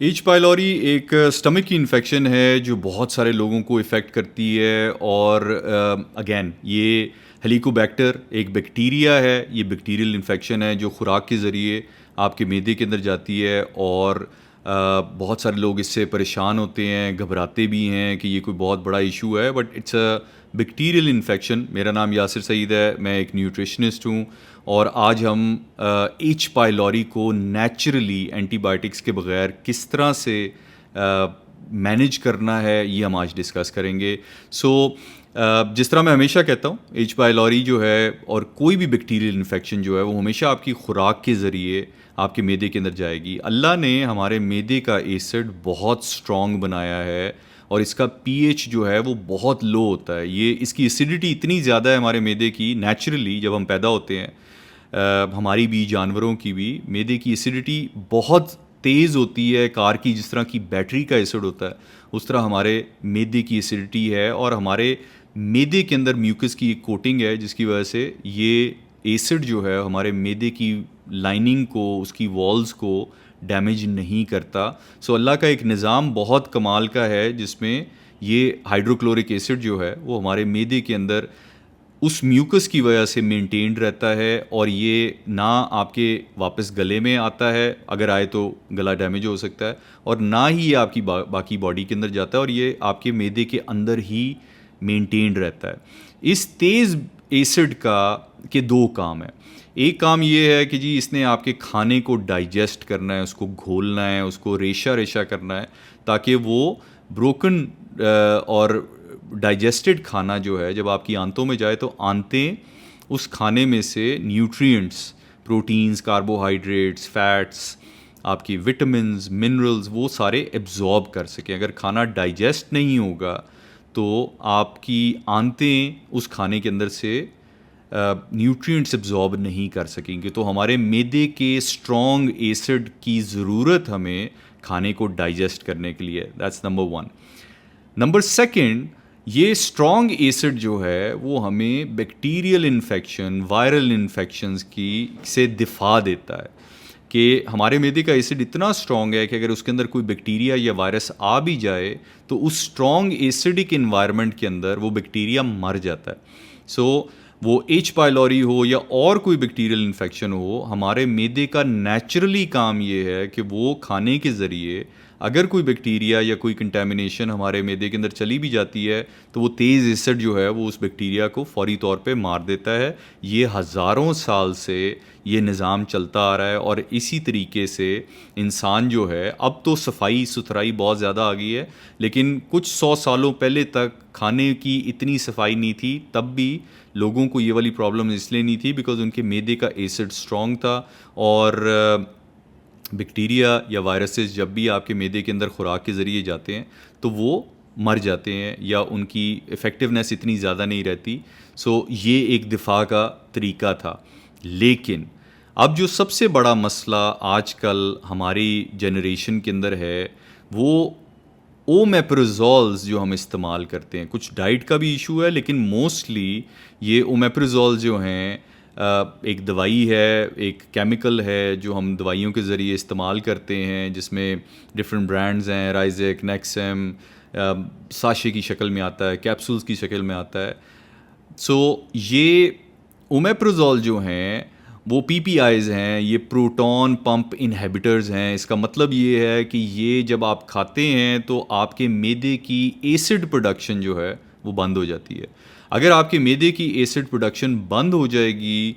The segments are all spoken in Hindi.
एच पाइलोरी एक स्टमक की इन्फेक्शन है जो बहुत सारे लोगों को इफ़ेक्ट करती है और अगेन ये हेलिकोबैक्टर एक बैक्टीरिया है। ये बैक्टीरियल इन्फेक्शन है जो खुराक के ज़रिए आपके मैदे के अंदर जाती है और बहुत सारे लोग इससे परेशान होते हैं, घबराते भी हैं कि ये कोई बहुत बड़ा इशू है, but it's a bacterial infection. मेरा नाम यासिर सईद है, मैं एक न्यूट्रिशनिस्ट हूँ और आज हम एच पाइलोरी को नेचुरली एंटीबायोटिक्स के बगैर किस तरह से मैनेज करना है ये हम आज डिस्कस करेंगे। जिस तरह मैं हमेशा कहता हूँ, एच पाइलोरी जो है और कोई भी बैक्टीरियल इन्फेक्शन जो है वो हमेशा आपकी खुराक के ज़रिए आपके मैदे के अंदर जाएगी। अल्लाह ने हमारे मैदे का एसिड बहुत स्ट्रॉन्ग बनाया है और इसका पीएच जो है वो बहुत लो होता है। ये इसकी एसिडिटी इतनी ज़्यादा है हमारे मैदे की, नेचुरली जब हम पैदा होते हैं हमारी भी, जानवरों की भी, मैदे की एसिडिटी बहुत तेज़ होती है। कार की जिस तरह की बैटरी का एसिड होता है उस तरह हमारे मैदे की एसिडिटी है और हमारे मैदे के अंदर म्यूकस की एक कोटिंग है जिसकी वजह से ये एसिड जो है हमारे मैदे की लाइनिंग को, उसकी वॉल्स को डैमेज नहीं करता। अल्लाह का एक निज़ाम बहुत कमाल का है जिसमें ये हाइड्रोक्लोरिक एसिड जो है वो हमारे मैदे के अंदर उस म्यूकस की वजह से मेंटेन्ड रहता है और ये ना आपके वापस गले में आता है, अगर आए तो गला डैमेज हो सकता है, और ना ही ये आपकी बाकी बॉडी के अंदर जाता है और ये आपके मैदे के अंदर ही मेंटेन्ड रहता है। इस तेज़ एसिड के दो काम हैं। एक काम ये है कि जी इसने आपके खाने को डाइजेस्ट करना है, उसको घोलना है, उसको रेशा रेशा करना है ताकि वो ब्रोकन और डाइजेस्टेड खाना जो है जब आपकी आंतों में जाए तो आंतें उस खाने में से न्यूट्रिएंट्स, प्रोटीन्स, कार्बोहाइड्रेट्स, फैट्स, आपकी विटामिन्स, मिनरल्स, वो एब्जॉर्ब कर सकें। अगर खाना डाइजेस्ट नहीं होगा तो आपकी आंतें उस खाने के अंदर से न्यूट्रिएंट्स एब्जॉर्ब नहीं कर सकेंगे। तो हमारे मैदे के स्ट्रॉन्ग एसिड की ज़रूरत हमें खाने को डाइजेस्ट करने के लिए। That's number one. Number second, ये स्ट्रॉन्ग एसिड जो है वो हमें बैक्टीरियल इन्फेक्शन, वायरल इन्फेक्शंस की से दिफा देता है कि हमारे मैदे का एसिड इतना स्ट्रॉन्ग है कि अगर उसके अंदर कोई बैक्टीरिया या वायरस आ भी जाए तो उस स्ट्रॉन्ग एसिडिक इन्वायरमेंट के अंदर वो बैक्टीरिया मर जाता है। वो एच पाइलोरी हो या और कोई बैक्टीरियल इन्फेक्शन हो, हमारे मैदे का नेचुरली काम ये है कि वो खाने के ज़रिए अगर कोई बैक्टीरिया या कोई कंटेमिनेशन हमारे मैदे के अंदर चली भी जाती है तो वो तेज़ एसिड जो है वो उस बैक्टीरिया को फौरी तौर पे मार देता है। ये हज़ारों साल से ये निज़ाम चलता आ रहा है और इसी तरीके से इंसान जो है, अब तो सफाई सुथराई बहुत ज़्यादा आ गई है, लेकिन कुछ 100 सालों पहले तक खाने की इतनी सफाई नहीं थी। तब भी लोगों को ये वाली प्रॉब्लम इसलिए नहीं थी बिकॉज़ उनके मैदे का एसिड स्ट्रॉन्ग था और बैक्टीरिया या वायरसेस जब भी आपके मैदे के अंदर खुराक के ज़रिए जाते हैं तो वो मर जाते हैं या उनकी इफ़ेक्टिवनेस इतनी ज़्यादा नहीं रहती। ये एक दिफा का तरीका था। लेकिन अब जो सबसे बड़ा मसला आजकल हमारी जनरेशन के अंदर है वो ओमेप्रोज़ोल्स जो हम इस्तेमाल करते हैं। कुछ डाइट का भी इशू है लेकिन मोस्टली ये ओमेप्रोज़ोल जो हैं एक दवाई है, एक केमिकल है जो हम दवाइयों के ज़रिए इस्तेमाल करते हैं जिसमें डिफरेंट ब्रांड्स हैं, राइज़ेक, नेक्सेम, साशे की शक्ल में आता है, कैप्सूल्स की शक्ल में आता है। ये ओमेप्रोज़ोल जो हैं वो पीपीआईज़ हैं, ये प्रोटॉन पंप इनहिबिटर्स हैं। इसका मतलब ये है कि ये जब आप खाते हैं तो आपके मैदे की एसिड प्रोडक्शन जो है वो बंद हो जाती है। अगर आपके मैदे की एसिड प्रोडक्शन बंद हो जाएगी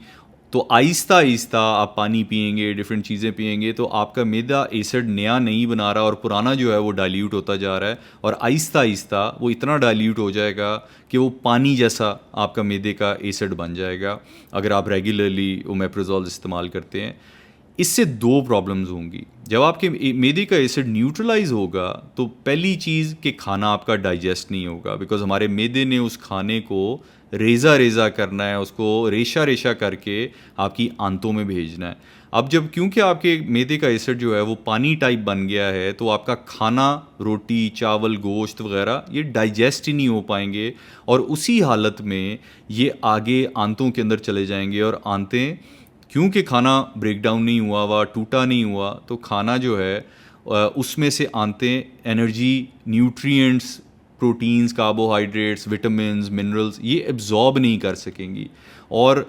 तो आहिस्ता आहिस्ता आप पानी पिएंगे, डिफरेंट चीज़ें पिएंगे तो आपका मैदा एसिड नया नहीं बना रहा और पुराना जो है वो डाइल्यूट होता जा रहा है और आहिस्ता आहिस्ता वो इतना डाइल्यूट हो जाएगा कि वो पानी जैसा आपका मैदे का एसिड बन जाएगा अगर आप रेगुलरली ओमेप्रोज़ोल इस्तेमाल करते हैं। इससे दो प्रॉब्लम्स होंगी। जब आपके मैदे का एसिड न्यूट्रलाइज होगा तो पहली चीज़ कि खाना आपका डाइजेस्ट नहीं होगा बिकॉज हमारे मैदे ने उस खाने को रेज़ा रेज़ा करना है, उसको रेशा रेशा करके आपकी आंतों में भेजना है। अब जब क्योंकि आपके मैदे का एसिड जो है वो पानी टाइप बन गया है तो आपका खाना, रोटी, चावल, गोश्त वगैरह ये डाइजेस्ट ही नहीं हो पाएंगे और उसी हालत में ये आगे आंतों के अंदर चले जाएंगे और आंतें, क्योंकि खाना ब्रेक डाउन नहीं हुआ, टूटा नहीं हुआ, तो खाना जो है उसमें से आते energy, nutrients, proteins, carbohydrates, vitamins, minerals ये एब्जॉर्ब नहीं कर सकेंगी। और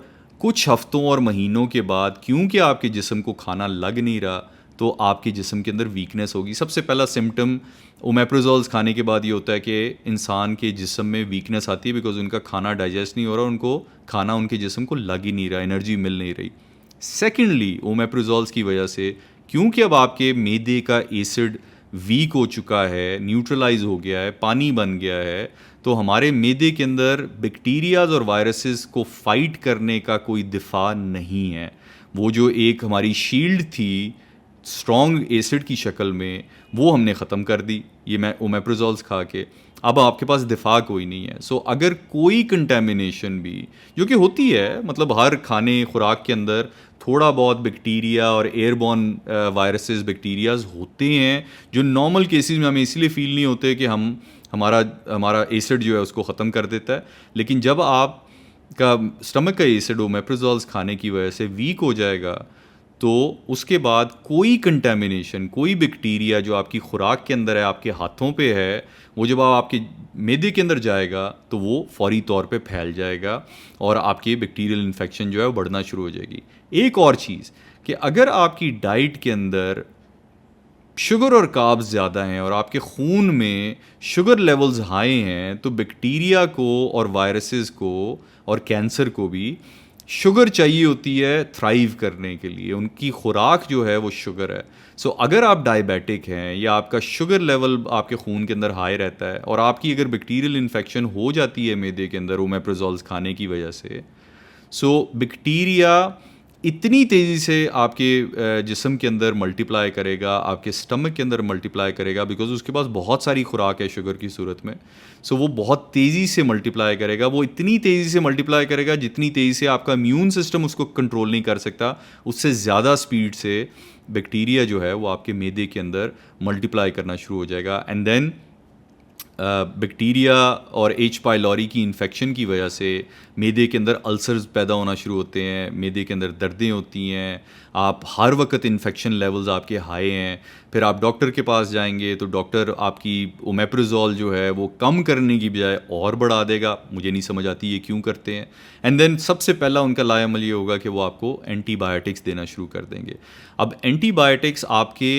कुछ हफ्तों और महीनों के बाद क्योंकि आपके जिस्म को खाना लग नहीं रहा, तो आपके जिस्म के अंदर वीकनेस होगी। सबसे पहला सिम्टम ओमेप्रोजोल्स खाने के बाद ये होता है कि इंसान के जिस्म में वीकनेस आती है, बिकॉज उनका खाना डाइजेस्ट नहीं हो रहा, उनको खाना उनके जिस्म को लग ही नहीं रहा, एनर्जी मिल नहीं रही। सेकेंडली, ओमेप्रोजोल्स की वजह से क्योंकि अब आपके मैदे का एसिड वीक हो चुका है, न्यूट्रलाइज हो गया है, पानी बन गया है, तो हमारे मैदे के अंदर बैक्टीरियाज और वायरसेस को फाइट करने का कोई दिफा नहीं है। वो जो एक हमारी शील्ड थी स्ट्रॉन्ग एसिड की शक्ल में, वो हमने ख़त्म कर दी ये मैं ओमेप्रोजोल्स खा के। अब आपके पास दिफा कोई नहीं है। सो अगर कोई कंटेमिनेशन भी, जो कि होती है, मतलब हर खाने खुराक के अंदर थोड़ा बहुत बैक्टीरिया और एयरबॉर्न वायरसेस, बैक्टीरियाज होते हैं जो नॉर्मल केसेस में हमें इसलिए फील नहीं होते कि हमारा एसिड जो है उसको ख़त्म कर देता है। लेकिन जब आप का स्टमक का एसिड ओमेप्रोजोल्स खाने की वजह से वीक हो जाएगा, तो उसके बाद कोई कंटेमिनेशन, कोई बैक्टीरिया जो आपकी खुराक के अंदर है, आपके हाथों पे है, वो जब आप आपके मैदे के अंदर जाएगा तो वो फौरी तौर पे फैल जाएगा और आपकी बैक्टीरियल इन्फेक्शन जो है वो बढ़ना शुरू हो जाएगी। एक और चीज़ कि अगर आपकी डाइट के अंदर शुगर और कार्ब्स ज़्यादा हैं और आपके खून में शुगर लेवल्स हाई हैं, तो बैक्टीरिया को और वायरसेस को और कैंसर को भी शुगर चाहिए होती है थ्राइव करने के लिए। उनकी खुराक जो है वो शुगर है। सो अगर आप डायबिटिक हैं या आपका शुगर लेवल आपके खून के अंदर हाई रहता है और आपकी अगर बैक्टीरियल इन्फेक्शन हो जाती है मैदे के अंदर ओमेप्रोजोल्स खाने की वजह से, सो बैक्टीरिया इतनी तेज़ी से आपके जिस्म के अंदर मल्टीप्लाई करेगा, आपके स्टमक के अंदर मल्टीप्लाई करेगा, बिकॉज उसके पास बहुत सारी खुराक है शुगर की सूरत में। सो वो बहुत तेज़ी से मल्टीप्लाई करेगा। वो इतनी तेज़ी से मल्टीप्लाई करेगा जितनी तेज़ी से आपका इम्यून सिस्टम उसको कंट्रोल नहीं कर सकता, उससे ज़्यादा स्पीड से बैक्टीरिया जो है वो आपके मैदे के अंदर मल्टीप्लाई करना शुरू हो जाएगा। एंड देन बैक्टीरिया और एच पाइलोरी की इन्फेक्शन की वजह से मैदे के अंदर अल्सर्स पैदा होना शुरू होते हैं, मैदे के अंदर दर्दें होती हैं, आप हर वक्त इन्फेक्शन लेवल्स आपके हाई हैं। फिर आप डॉक्टर के पास जाएंगे तो डॉक्टर आपकी ओमेप्रोजोल जो है वो कम करने की बजाय और बढ़ा देगा। मुझे नहीं समझ आती ये क्यों करते हैं। एंड देन सबसे पहला उनका लायामल ये होगा कि वो आपको एंटीबायोटिक्स देना शुरू कर देंगे। अब एंटीबायोटिक्स आपके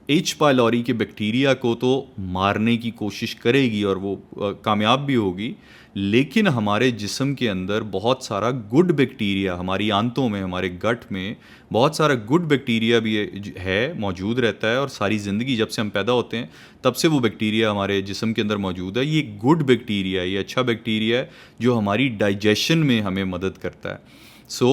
एच पाइलोरी के बैक्टीरिया को तो मारने की कोशिश करेगी और वो कामयाब भी होगी, लेकिन हमारे जिस्म के अंदर बहुत सारा गुड बैक्टीरिया, हमारी आंतों में, हमारे गट में बहुत सारा गुड बैक्टीरिया भी है, मौजूद रहता है। और सारी ज़िंदगी जब से हम पैदा होते हैं तब से वो बैक्टीरिया हमारे जिस्म के अंदर मौजूद है। ये गुड बैक्टीरिया, ये अच्छा बैक्टीरिया है जो हमारी डाइजेशन में हमें मदद करता है। सो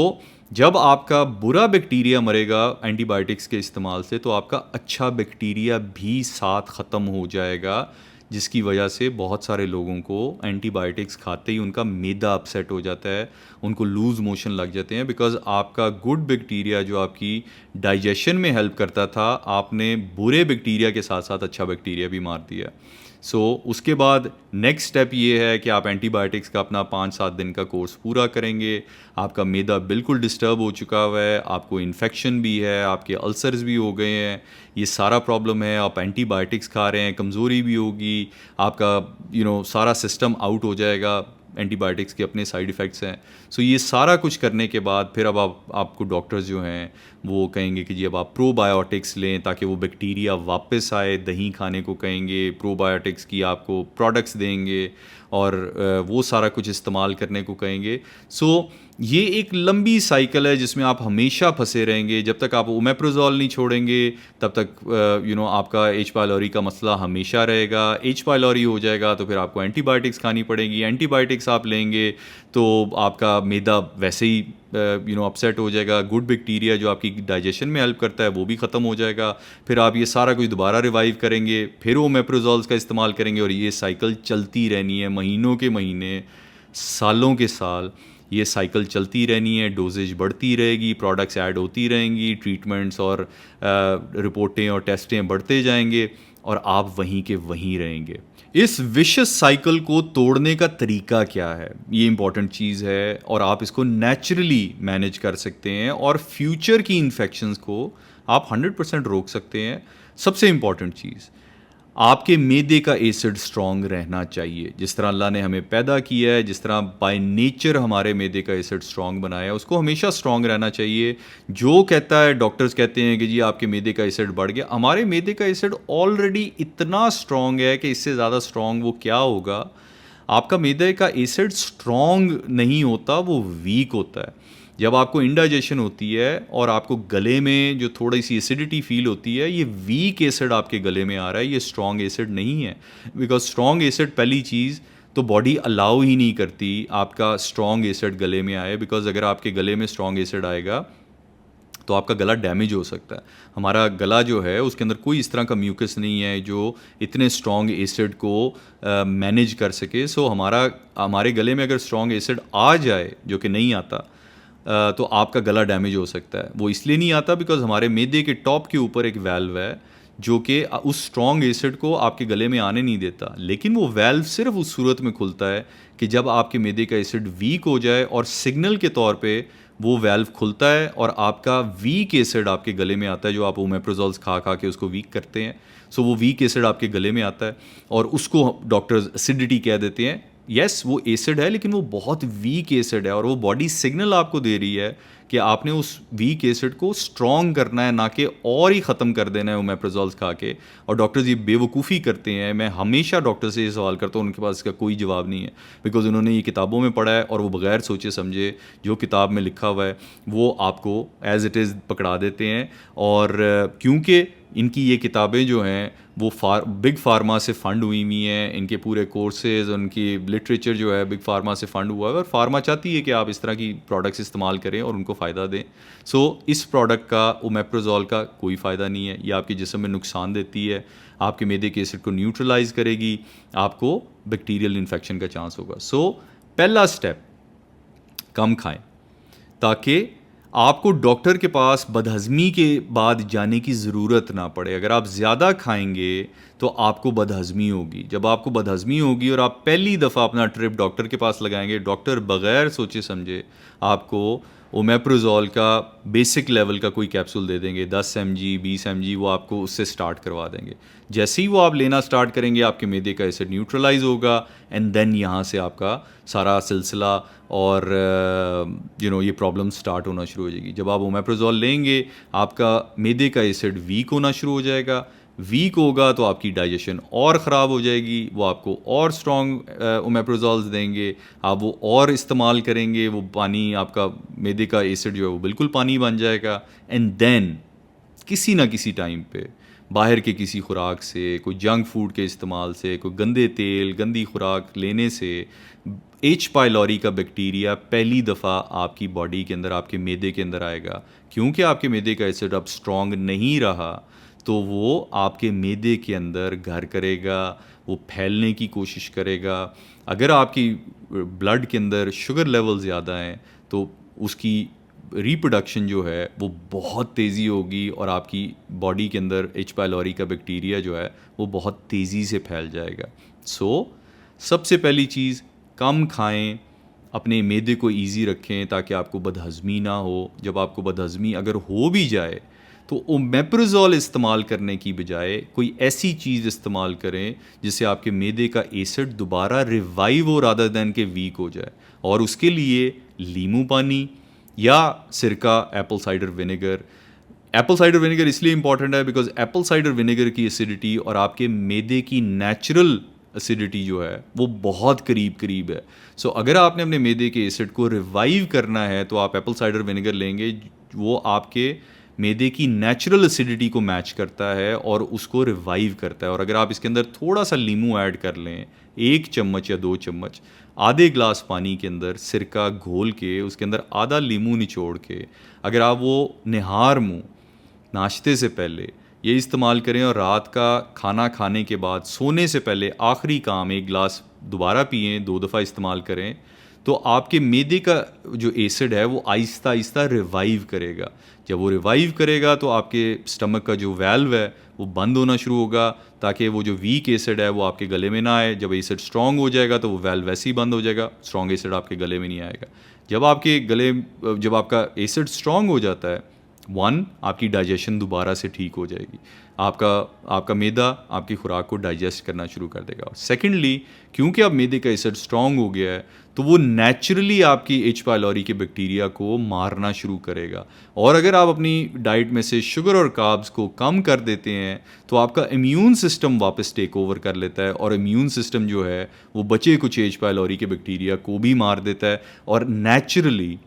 जब आपका बुरा बैक्टीरिया मरेगा एंटीबायोटिक्स के इस्तेमाल से, तो आपका अच्छा बैक्टीरिया भी साथ ख़त्म हो जाएगा, जिसकी वजह से बहुत सारे लोगों को एंटीबायोटिक्स खाते ही उनका मैदा अपसेट हो जाता है, उनको लूज़ मोशन लग जाते हैं, बिकॉज़ आपका गुड बैक्टीरिया जो आपकी डाइजेशन में हेल्प करता था, आपने बुरे बैक्टीरिया के साथ साथ अच्छा बैक्टीरिया भी मार दिया। सो उसके बाद नेक्स्ट स्टेप ये है कि आप एंटीबायोटिक्स का अपना 5-7 दिन का कोर्स पूरा करेंगे। आपका मैदा बिल्कुल डिस्टर्ब हो चुका हुआ है, आपको इन्फेक्शन भी है, आपके अल्सर्स भी हो गए हैं, ये सारा प्रॉब्लम है। आप एंटीबायोटिक्स खा रहे हैं, कमज़ोरी भी होगी, आपका सारा सिस्टम आउट हो जाएगा। एंटीबायोटिक्स के अपने साइड इफ़ेक्ट्स हैं। सो ये सारा कुछ करने के बाद फिर अब आपको डॉक्टर्स जो हैं वो कहेंगे कि जी अब आप प्रोबायोटिक्स लें ताकि वो बैक्टीरिया वापस आए, दही खाने को कहेंगे, प्रोबायोटिक्स की आपको प्रोडक्ट्स देंगे और वो सारा कुछ इस्तेमाल करने को कहेंगे। सो ये एक लंबी साइकिल है जिसमें आप हमेशा फंसे रहेंगे। जब तक आप ओमेप्रोजोल नहीं छोड़ेंगे तब तक आपका एच पाइलोरी का मसला हमेशा रहेगा। एच पाइलोरी हो जाएगा तो फिर आपको एंटीबायोटिक्स खानी पड़ेगी, एंटीबायोटिक्स आप लेंगे तो आपका मैदा वैसे ही अपसेट हो जाएगा। गुड बैक्टीरिया जो आपकी डाइजेशन में हेल्प करता है वो भी ख़त्म हो जाएगा। फिर आप ये सारा कुछ दोबारा रिवाइव करेंगे, फिर ओमेप्रोजोल्स का इस्तेमाल करेंगे और ये साइकिल चलती रहनी है, महीनों के महीने, सालों के साल ये साइकिल चलती रहनी है। डोजेज बढ़ती रहेगी, प्रोडक्ट्स ऐड होती रहेंगी, ट्रीटमेंट्स और रिपोर्टें और टेस्टें बढ़ते जाएंगे और आप वहीं के वहीं रहेंगे। इस विशस साइकिल को तोड़ने का तरीका क्या है, ये इंपॉर्टेंट चीज़ है और आप इसको नेचुरली मैनेज कर सकते हैं और फ्यूचर की इन्फेक्शंस को आप 100% रोक सकते हैं। सबसे इम्पॉर्टेंट चीज़, आपके मैदे का एसिड स्ट्रॉन्ग रहना चाहिए। जिस तरह अल्लाह ने हमें पैदा किया है, जिस तरह बाय नेचर हमारे मैदे का एसिड स्ट्रॉन्ग बनाया है, उसको हमेशा स्ट्रॉन्ग रहना चाहिए। जो कहता है, डॉक्टर्स कहते हैं कि जी आपके मैदे का एसिड बढ़ गया, हमारे मैदे का एसिड ऑलरेडी इतना स्ट्रॉन्ग है कि इससे ज़्यादा स्ट्रॉन्ग वो क्या होगा। आपका मैदे का एसिड स्ट्रॉन्ग नहीं होता, वो वीक होता है। जब आपको इंडाइजेशन होती है और आपको गले में जो थोड़ी सी एसिडिटी फील होती है, ये वीक एसिड आपके गले में आ रहा है, ये स्ट्रॉन्ग एसिड नहीं है। बिकॉज स्ट्रॉन्ग एसिड, पहली चीज़ तो बॉडी अलाउ ही नहीं करती आपका स्ट्रॉन्ग एसिड गले में आए। बिकॉज अगर आपके गले में स्ट्रॉन्ग एसिड आएगा तो आपका गला डैमेज हो सकता है। हमारा गला जो है उसके अंदर कोई इस तरह का म्यूकस नहीं है जो इतने स्ट्रॉन्ग एसिड को मैनेज कर सके। सो हमारे गले में अगर स्ट्रॉन्ग एसिड आ जाए, जो कि नहीं आता, तो आपका गला डैमेज हो सकता है। वो इसलिए नहीं आता बिकॉज हमारे मैदे के टॉप के ऊपर एक वैल्व है जो कि उस स्ट्रॉन्ग एसिड को आपके गले में आने नहीं देता। लेकिन वो वैल्व सिर्फ उस सूरत में खुलता है कि जब आपके मैदे का एसिड वीक हो जाए और सिग्नल के तौर पे वो वैल्व खुलता है और आपका वीक एसिड आपके गले में आता है, जो आप ओमेप्रोजोल्स खा खा के उसको वीक करते हैं। सो वो वीक एसिड आपके गले में आता है और उसको डॉक्टर्स एसिडिटी कह देते हैं। यस, वो एसिड है लेकिन वो बहुत वीक एसिड है और वो बॉडी सिग्नल आपको दे रही है कि आपने उस वीक एसिड को स्ट्रॉन्ग करना है, ना कि और ही ख़त्म कर देना है ओमेप्रोजोल्स खा के। और डॉक्टर्स ये बेवकूफ़ी करते हैं। मैं हमेशा डॉक्टर से ये सवाल करता हूँ, उनके पास इसका कोई जवाब नहीं है। बिकॉज उन्होंने ये किताबों में पढ़ा है और वो बगैर सोचे समझे जो किताब में लिखा हुआ है वो आपको एज़ इट इज़ पकड़ा देते हैं। और क्योंकि इनकी ये किताबें जो हैं वो बिग फार्मा से फ़ंड हुई हुई हैं, इनके पूरे कोर्सेज़, उनकी लिटरेचर जो है बिग फार्मा से फ़ंड हुआ है और फार्मा चाहती है कि आप इस तरह की प्रोडक्ट्स इस्तेमाल करें और उनको फ़ायदा दें। सो इस प्रोडक्ट का, ओमेप्रोजोल का, कोई फ़ायदा नहीं है। ये आपके जिस्म में नुकसान देती है, आपके मैदे के एसिड को न्यूट्रलाइज करेगी, आपको बैक्टीरियल इन्फेक्शन का चांस होगा। सो पहला स्टेप, कम खाएं ताकि आपको डॉक्टर के पास बदहज़मी के बाद जाने की ज़रूरत ना पड़े। अगर आप ज़्यादा खाएंगे तो आपको बदहज़मी होगी। जब आपको बदहज़मी होगी और आप पहली दफ़ा अपना ट्रिप डॉक्टर के पास लगाएंगे, डॉक्टर बग़ैर सोचे समझे आपको ओमेप्रोजोल का बेसिक लेवल का कोई कैप्सूल दे देंगे, 10 mg 20 mg, वो आपको उससे स्टार्ट करवा देंगे। जैसे ही वो आप लेना स्टार्ट करेंगे, आपके मैदे का एसिड न्यूट्रलाइज होगा एंड देन यहाँ से आपका सारा सिलसिला और ये प्रॉब्लम स्टार्ट होना शुरू हो जाएगी। जब आप ओमेप्रोजोल लेंगे, आपका मैदे का एसिड वीक होना शुरू हो जाएगा। वीक होगा तो आपकी डाइजेशन और ख़राब हो जाएगी, वो आपको और स्ट्रॉन्ग ओमेप्रोजोल्स देंगे, आप वो और इस्तेमाल करेंगे, वो पानी, आपका मैदे का एसिड जो है वो बिल्कुल पानी बन जाएगा। एंड देन किसी ना किसी टाइम पे बाहर के किसी खुराक से, कोई जंक फूड के इस्तेमाल से, कोई गंदे तेल, गंदी खुराक लेने से एच पाइलोरी का बैक्टीरिया पहली दफ़ा आपकी बॉडी के अंदर, आपके मैदे के अंदर आएगा। क्योंकि आपके मैदे का एसिड अब स्ट्रॉन्ग नहीं रहा तो वो आपके मैदे के अंदर घर करेगा, वो फैलने की कोशिश करेगा। अगर आपकी ब्लड के अंदर शुगर लेवल ज़्यादा हैं तो उसकी रिप्रोडक्शन जो है वो बहुत तेज़ी होगी और आपकी बॉडी के अंदर एच पाइलोरी का बैक्टीरिया जो है वो बहुत तेज़ी से फैल जाएगा। सो सबसे पहली चीज़, कम खाएं, अपने मैदे को इजी रखें ताकि आपको बदहज़मी ना हो। जब आपको बदहज़मी अगर हो भी जाए तो ओमेप्रोजोल इस्तेमाल करने की बजाय कोई ऐसी चीज़ इस्तेमाल करें जिससे आपके मैदे का एसिड दोबारा रिवाइव हो रादर दैन के वीक हो जाए। और उसके लिए नींबू पानी या सिरका, Apple cider vinegar. Apple cider vinegar इसलिए इंपॉर्टेंट है बिकॉज एप्पल साइडर विनेगर की एसिडिटी और आपके मैदे की नेचुरल एसिडिटी जो है वो बहुत करीब करीब है। सो अगर आपने अपने मैदे के एसिड को रिवाइव करना है तो आप एप्पल साइडर विनेगर लेंगे, वो आपके मैदे की नेचुरल एसिडिटी को मैच करता है और उसको रिवाइव करता है। और अगर आप इसके अंदर थोड़ा सा नींबू ऐड कर लें, 1 चम्मच या 2 चम्मच, आधे ग्लास पानी के अंदर सिरका घोल के उसके अंदर आधा नींबू निचोड़ के, अगर आप वो निहार मुँह नाश्ते से पहले ये इस्तेमाल करें और रात का खाना खाने के बाद सोने से पहले आखिरी काम 1 गिलास दोबारा पिएं, 2 दफ़ा इस्तेमाल करें, तो आपके मैदे का जो एसिड है वो आहिस्ता आहिस्ता रिवाइव करेगा। जब वो रिवाइव करेगा तो आपके स्टमक का जो वैल्व है वो बंद होना शुरू होगा ताकि वो जो वीक एसिड है वो आपके गले में ना आए। जब एसिड स्ट्रॉन्ग हो जाएगा तो वो वैल्व वैसे ही बंद हो जाएगा, स्ट्रॉन्ग एसिड आपके गले में नहीं आएगा। जब आपका एसिड स्ट्रॉन्ग हो जाता है, 1, आपकी डाइजेशन दोबारा से ठीक हो जाएगी। आपका आपका मैदा आपकी खुराक को डाइजेस्ट करना शुरू कर देगा। सेकेंडली, क्योंकि अब मैदे का एसिड स्ट्रॉन्ग हो गया है तो वो नेचुरली आपकी एच पायलोरी के बैक्टीरिया को मारना शुरू करेगा। और अगर आप अपनी डाइट में से शुगर और कार्ब्स को कम कर देते हैं तो आपका इम्यून सिस्टम वापस टेक ओवर कर लेता है, और इम्यून सिस्टम जो है वो बचे कुछ एच पायलोरी के बैक्टीरिया को भी मार देता है, और नेचुरली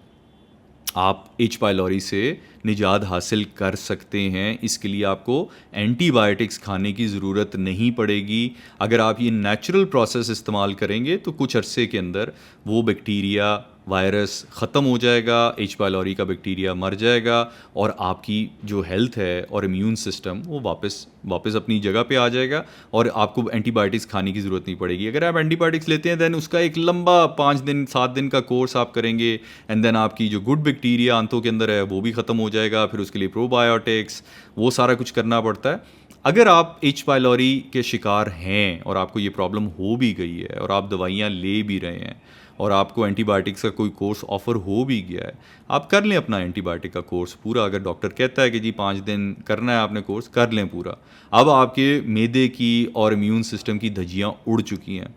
आप एच पायलोरी से निजात हासिल कर सकते हैं। इसके लिए आपको एंटीबायोटिक्स खाने की ज़रूरत नहीं पड़ेगी। अगर आप ये नेचुरल प्रोसेस इस्तेमाल करेंगे तो कुछ अरसे के अंदर वो बैक्टीरिया वायरस ख़त्म हो जाएगा, एच पायलोरी का बैक्टीरिया मर जाएगा, और आपकी जो हेल्थ है और इम्यून सिस्टम वो वापस अपनी जगह पे आ जाएगा, और आपको एंटीबायोटिक्स खाने की ज़रूरत नहीं पड़ेगी। अगर आप एंटीबायोटिक्स लेते हैं दैन उसका एक लंबा 5 दिन 7 दिन का कोर्स आप करेंगे, एंड देन आपकी जो गुड बैक्टीरिया आंतों के अंदर है वो भी ख़त्म हो जाएगा। फिर उसके लिए प्रोबायोटिक्स वो सारा कुछ करना पड़ता है। अगर आप एच पायलोरी के शिकार हैं और आपको ये प्रॉब्लम हो भी गई है और आप दवाइयाँ ले भी रहे हैं और आपको एंटीबायोटिक्स का कोई कोर्स ऑफ़र हो भी गया है, आप कर लें अपना एंटीबायोटिक का कोर्स पूरा। अगर डॉक्टर कहता है कि जी 5 दिन करना है आपने कोर्स, कर लें पूरा। अब आपके मैदे की और इम्यून सिस्टम की धज्जियाँ उड़ चुकी हैं।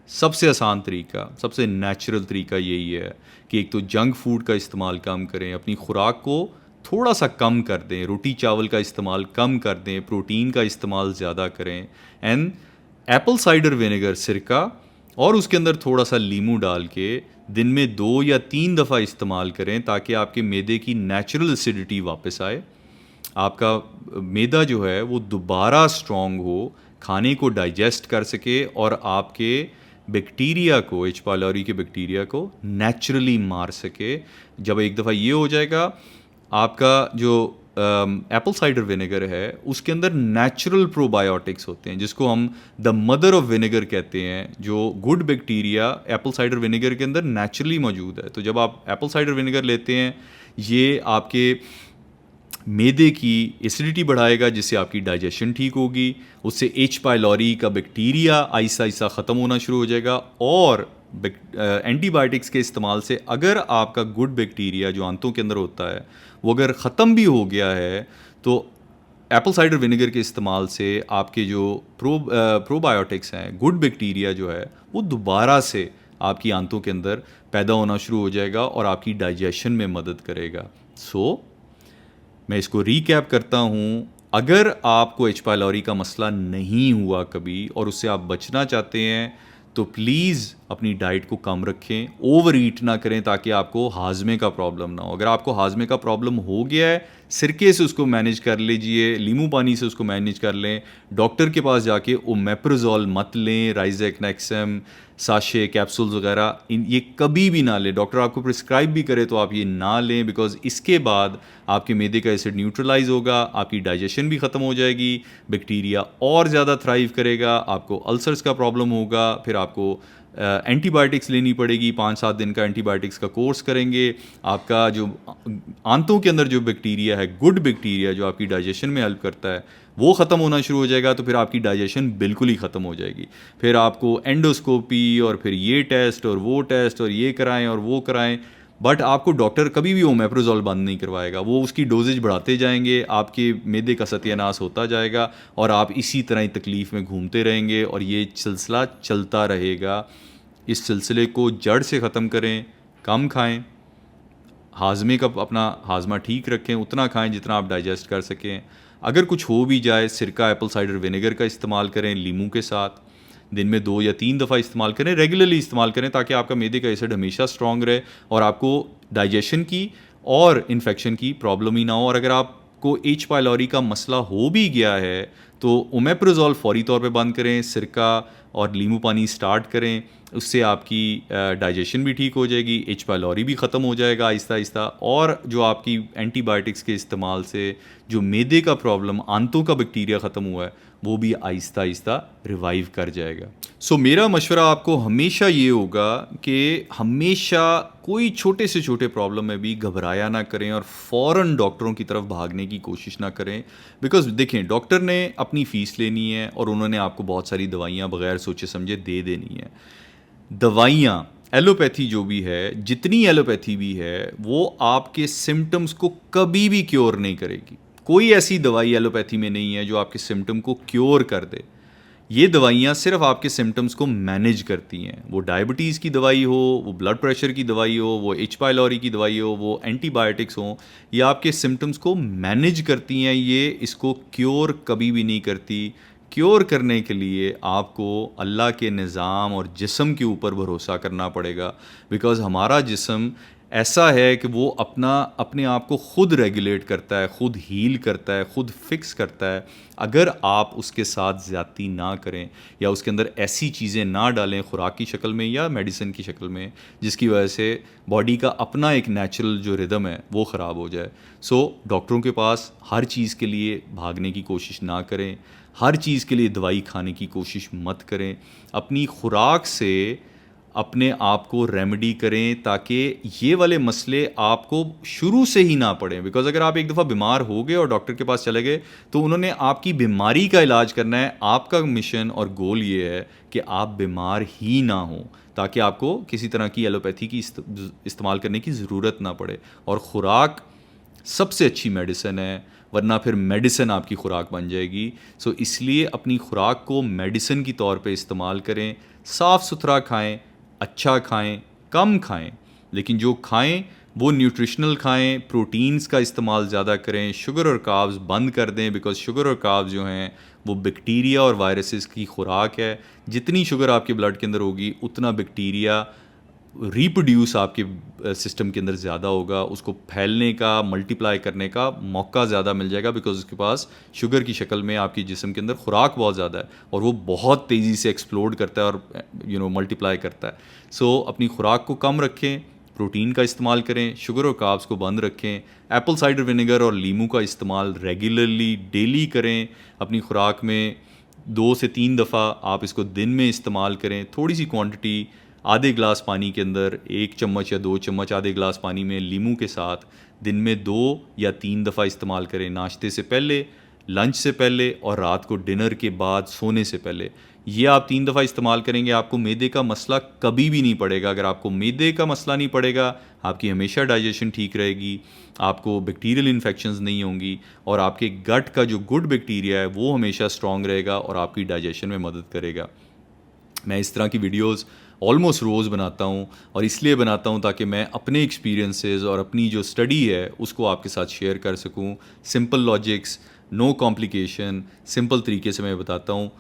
सबसे आसान तरीका, सबसे नेचुरल तरीका यही है कि एक तो जंक फूड का इस्तेमाल कम करें, अपनी खुराक को थोड़ा सा कम कर दें, रोटी चावल का इस्तेमाल कम कर दें, प्रोटीन का इस्तेमाल ज़्यादा करें, एंड एप्पल साइडर विनेगर, सिरका और उसके अंदर थोड़ा सा लीमू डाल के दिन में 2 या 3 दफ़ा इस्तेमाल करें ताकि आपके मैदे की नेचुरल एसिडिटी वापस आए, आपका मैदा जो है वो दोबारा स्ट्रॉन्ग हो, खाने को डाइजेस्ट कर सके और आपके बैक्टीरिया को, एच पायलोरी के बैक्टीरिया को नेचुरली मार सके। जब एक दफ़ा ये हो जाएगा, आपका जो एप्पल साइडर विनेगर है उसके अंदर नेचुरल प्रोबायोटिक्स होते हैं जिसको हम द मदर ऑफ विनेगर कहते हैं। जो good bacteria Apple cider vinegar के अंदर नेचुरली मौजूद है। तो जब आप एप्पल साइडर विनेगर लेते हैं, ये आपके मैदे की एसिडिटी बढ़ाएगा जिससे आपकी डाइजेशन ठीक होगी, उससे एच पायलोरी का बैक्टीरिया आहिस्ता आहिस्ता ख़त्म होना शुरू हो जाएगा। और एंटीबायोटिक्स के इस्तेमाल से अगर आपका गुड बैक्टीरिया जो आंतों के अंदर होता है वो अगर ख़त्म भी हो गया है तो एप्पल साइडर विनेगर के इस्तेमाल से आपके जो प्रोबायोटिक्स हैं, गुड बैक्टीरिया जो है वो दोबारा से आपकी आंतों के अंदर पैदा होना शुरू हो जाएगा और आपकी डाइजेशन में मदद करेगा। मैं इसको रीकैप करता हूँ। अगर आपको एच पायलोरी का मसला नहीं हुआ कभी और उससे आप बचना चाहते हैं तो प्लीज़ अपनी डाइट को कम रखें, ओवर ईट ना करें ताकि आपको हाजमे का प्रॉब्लम ना हो। अगर आपको हाजमे का प्रॉब्लम हो गया है, सिरके से उसको मैनेज कर लीजिए, लीमू पानी से उसको मैनेज कर लें। डॉक्टर के पास जाके ओमेप्रोजोल मत लें, राइजेक नेक्सम साशे कैप्सूल्स वगैरह ये कभी भी ना लें। डॉक्टर आपको प्रिस्क्राइब भी करे तो आप ये ना लें, बिकॉज इसके बाद आपके मैदे का एसिड न्यूट्रलाइज होगा, आपकी डाइजेशन भी ख़त्म हो जाएगी, बैक्टीरिया और ज़्यादा थ्राइव करेगा, आपको अल्सर्स का प्रॉब्लम होगा, फिर आपको एंटीबायोटिक्स लेनी पड़ेगी, 5-7 दिन का एंटीबायोटिक्स का कोर्स करेंगे। आपका जो आंतों के अंदर जो बैक्टीरिया है, गुड बैक्टीरिया जो आपकी डाइजेशन में हेल्प करता है, वो ख़त्म होना शुरू हो जाएगा, तो फिर आपकी डाइजेशन बिल्कुल ही ख़त्म हो जाएगी। फिर आपको एंडोस्कोपी और फिर ये टेस्ट और वो टेस्ट और ये कराएं और वो कराएं, बट आपको डॉक्टर कभी भी ओमेप्रोजोल बंद नहीं करवाएगा। वो उसकी डोजेज बढ़ाते जाएंगे, आपके मैदे का सत्यानाश होता जाएगा और आप इसी तरह ही तकलीफ़ में घूमते रहेंगे और ये सिलसिला चलता रहेगा। इस सिलसिले को जड़ से ख़त्म करें, कम खाएं, हाजमे का अपना हाजमा ठीक रखें, उतना खाएं जितना आप डाइजेस्ट कर सकें। अगर कुछ हो भी जाए, सिरका एप्पल साइडर विनेगर का इस्तेमाल करें लीमू के साथ, दिन में 2 या 3 दफ़ा इस्तेमाल करें, रेगुलरली इस्तेमाल करें ताकि आपका मैदे का एसिड हमेशा स्ट्रॉन्ग रहे और आपको डाइजेशन की और इन्फेक्शन की प्रॉब्लम ही ना हो। और अगर आपको एच पायलोरी का मसला हो भी गया है तो ओमेप्रोजोल फौरी तौर पे बंद करें, सिरका और नींबू पानी स्टार्ट करें, उससे आपकी डाइजेशन भी ठीक हो जाएगी, एच पायलोरी भी ख़त्म हो जाएगा आहिस्ता आहिस्ता, और जो आपकी एंटीबायोटिक्स के इस्तेमाल से जो मैदे का प्रॉब्लम, आंतों का बैक्टीरिया ख़त्म हुआ है, वो भी आहिस्ता आहिस्ता रिवाइव कर जाएगा। मेरा मशवरा आपको हमेशा ये होगा कि हमेशा कोई छोटे से छोटे प्रॉब्लम में भी घबराया ना करें और फ़ौरन डॉक्टरों की तरफ भागने की कोशिश ना करें। बिकॉज देखें, डॉक्टर ने अपनी फ़ीस लेनी है और उन्होंने आपको बहुत सारी दवाइयाँ बगैर सोचे समझे दे देनी है। दवाइयाँ, एलोपैथी जो भी है, जितनी एलोपैथी भी है, वो आपके सिम्टम्स को कभी भी क्योर नहीं करेगी, कोई ऐसी दवाई एलोपैथी में नहीं है जो आपके सिम्टम को क्योर कर दे। ये दवाइयाँ सिर्फ आपके सिम्टम्स को मैनेज करती हैं। वो डायबिटीज़ की दवाई हो, वो ब्लड प्रेशर की दवाई हो, वो एच पाइलोरी की दवाई हो, वो एंटीबायोटिक्स हो, ये आपके सिम्टम्स को मैनेज करती हैं। ये इसको क्योर कभी भी नहीं करती। क्योर करने के लिए आपको अल्लाह के निज़ाम और जिस्म के ऊपर भरोसा करना पड़ेगा, बिकॉज़ हमारा जिस्म ऐसा है कि वो अपने आप को खुद रेगुलेट करता है, खुद हील करता है, खुद फिक्स करता है। अगर आप उसके साथ ज़्यादती ना करें या उसके अंदर ऐसी चीज़ें ना डालें खुराक की शक्ल में या मेडिसिन की शक्ल में, जिसकी वजह से बॉडी का अपना एक नेचुरल जो रिदम है वो ख़राब हो जाए। सो डॉक्टरों के पास हर चीज़ के लिए भागने की कोशिश ना करें, हर चीज़ के लिए दवाई खाने की कोशिश मत करें। अपनी खुराक से अपने आप को रेमेडी करें ताकि ये वाले मसले आपको शुरू से ही ना पड़ें। बिकॉज़ अगर आप एक दफ़ा बीमार हो गए और डॉक्टर के पास चले गए तो उन्होंने आपकी बीमारी का इलाज करना है। आपका मिशन और गोल ये है कि आप बीमार ही ना हों, ताकि आपको किसी तरह की एलोपैथी की इस्तेमाल करने की ज़रूरत ना पड़े। और ख़ुराक सबसे अच्छी मेडिसिन है, वरना फिर मेडिसिन आपकी ख़ुराक बन जाएगी। सो इसलिए अपनी ख़ुराक को मेडिसिन की तौर पे इस्तेमाल करें, साफ़ सुथरा खाएं, अच्छा खाएं, कम खाएं, लेकिन जो खाएं वो न्यूट्रिशनल खाएं, प्रोटीन्स का इस्तेमाल ज़्यादा करें, शुगर और कार्ब्स बंद कर दें। बिकॉज़ शुगर और कार्ब्स जो हैं वो बैक्टीरिया और वायरसेस की खुराक है। जितनी शुगर आपके ब्लड के अंदर होगी उतना बैक्टीरिया रिप्रोड्यूस आपके सिस्टम के अंदर ज़्यादा होगा, उसको फैलने का, मल्टीप्लाई करने का मौका ज़्यादा मिल जाएगा। बिकॉज़ उसके पास शुगर की शक्ल में आपकी जिस्म के अंदर खुराक बहुत ज़्यादा है और वो बहुत तेज़ी से एक्सप्लोड करता है और मल्टीप्लाई करता है। सो अपनी खुराक को कम रखें, प्रोटीन का इस्तेमाल करें, शुगर और कार्ब्स को बंद रखें, एप्पल साइडर विनेगर और लीमू का इस्तेमाल रेगुलरली डेली करें। अपनी खुराक में 2 से 3 दफ़ा आप इसको दिन में इस्तेमाल करें। थोड़ी सी क्वांटिटी, आधे गिलास पानी के अंदर 1 चम्मच या 2 चम्मच आधे गिलास पानी में लीमू के साथ दिन में 2 या 3 दफ़ा इस्तेमाल करें। नाश्ते से पहले, लंच से पहले और रात को डिनर के बाद सोने से पहले। ये आप 3 दफ़ा इस्तेमाल करेंगे, आपको मैदे का मसला कभी भी नहीं पड़ेगा। अगर आपको मैदे का मसला नहीं पड़ेगा, आपकी हमेशा डाइजेशन ठीक रहेगी, आपको बैक्टीरियल इन्फेक्शंस नहीं होंगी और आपके गट का जो गुड बैक्टीरिया है वो हमेशा स्ट्रॉन्ग रहेगा और आपकी डाइजेशन में मदद करेगा। मैं इस तरह की वीडियोस ऑलमोस्ट रोज़ बनाता हूँ और इसलिए बनाता हूँ ताकि मैं अपने एक्सपीरियंसेस और अपनी जो स्टडी है उसको आपके साथ शेयर कर सकूँ। Simple logics, no complication, simple तरीके से मैं बताता हूँ।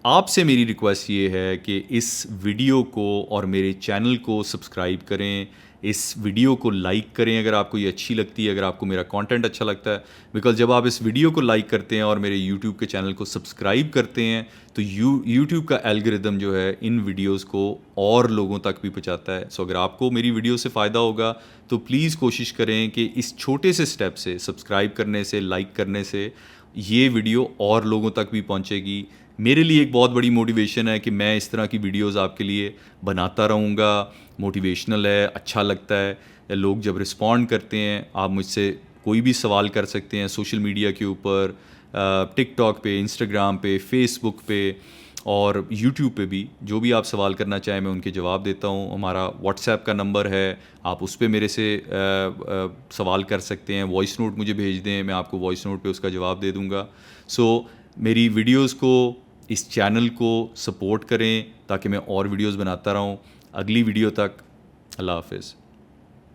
आपसे मेरी रिक्वेस्ट ये है कि इस वीडियो को और मेरे चैनल को सब्सक्राइब करें, इस वीडियो को लाइक करें अगर आपको ये अच्छी लगती है, अगर आपको मेरा कंटेंट अच्छा लगता है। बिकॉज़ जब आप इस वीडियो को लाइक करते हैं और मेरे यूट्यूब के चैनल को सब्सक्राइब करते हैं तो यूट्यूब का एल्गोरिदम जो है इन वीडियोस को और लोगों तक भी पहुंचाता है। सो अगर आपको मेरी वीडियो से फ़ायदा होगा तो प्लीज़ कोशिश करें कि इस छोटे से स्टेप से, सब्सक्राइब करने से, लाइक करने से, ये वीडियो और लोगों तक भी पहुंचेगी। मेरे लिए एक बहुत बड़ी मोटिवेशन है कि मैं इस तरह की वीडियोस आपके लिए बनाता रहूँगा। मोटिवेशनल है, अच्छा लगता है। लोग जब रिस्पॉन्ड करते हैं, आप मुझसे कोई भी सवाल कर सकते हैं सोशल मीडिया के ऊपर, टिकटॉक पे, इंस्टाग्राम पे, फेसबुक पे और यूट्यूब पे भी। जो भी आप सवाल करना चाहें मैं उनके जवाब देता हूँ। हमारा व्हाट्सएप का नंबर है, आप उस पर मेरे से सवाल कर सकते हैं। वॉइस नोट मुझे भेज दें, मैं आपको वॉइस नोट पे उसका जवाब दे दूँगा। सो मेरी वीडियोस को, इस चैनल को सपोर्ट करें ताकि मैं और वीडियोस बनाता रहूं। अगली वीडियो तक अल्लाह हाफ़िज़।